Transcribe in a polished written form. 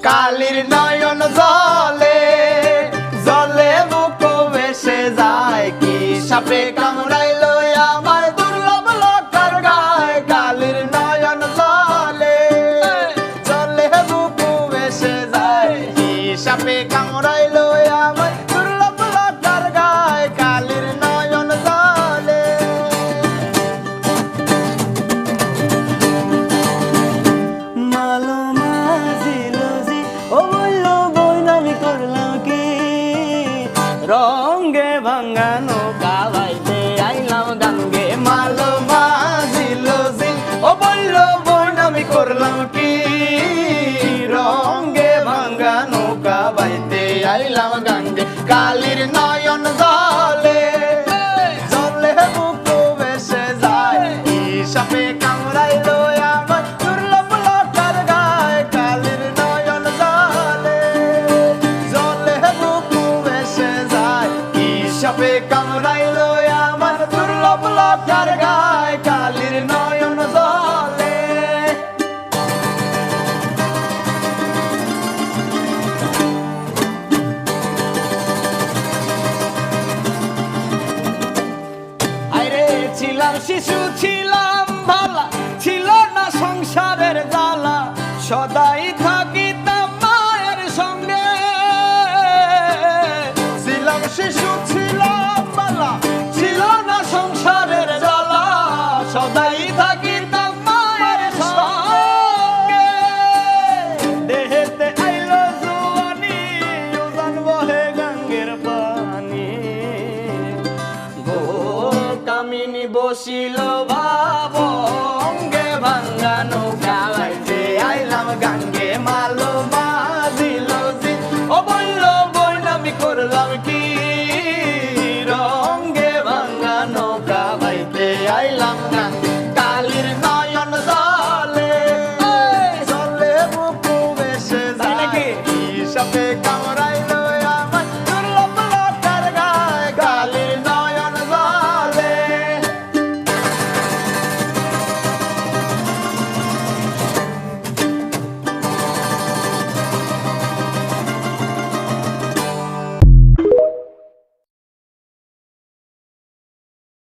কালির নয়ন জলে জলে বুক ভেসে যায় কি সাপে কামড়াইলো আমার দুর্লভ লতার গায় কালির নয়ন জলে জলে বুক ভেসে যায় কি সাপে কামড়াইলো আমার দুর্লভ লতার গায় কালির নয়ন জলে মালো মাঝিলুজি ও বললো বোন আমি করলাম কি রঙে ভাঙা নৌকা বাইতে আইলাম গাঙ্গে মালো মাঝিলুজি ও বললো বোন আমি করলাম কি রঙে ভাঙ্গা নৌকা বাইতে আইলাম গাঙ্গে কালির নয়ন জলে জলে বুক ভেসে যায় কি সাপে কামড়াইলো আমার দুর্লভ লতার গায় কালির নয়ন জলে জলে বুক ভেসে যায় কি সাপে কামড়াইলো আমার দুর্লভ লতার গায় কালির নয়ন জলে আরে ছিলাম শিশু ছিলাম ভালা ছিল না সংসারের জ্বালা সদাই থাকিতাম মায়ের সঙ্গে ছিলাম শিশু ছিলাম বালা ছিল না সংসারের জ্বালা সদাই থাকিতাম মায়ের সঙ্গে দেহেতে আইলো জুয়ানি উজান বহে গঙ্গের পানি গো কামিনী বসিল ভাবঙ্গে ভাঙ্গা নৌকা বাইতে আইলাম গাঙ্গে মালো মাঝিলুজি ও বললো বোন আমি করলাম কি রঙ্গে ভাঙ্গা নৌকা বাইতে আইলাম গাঙ্গে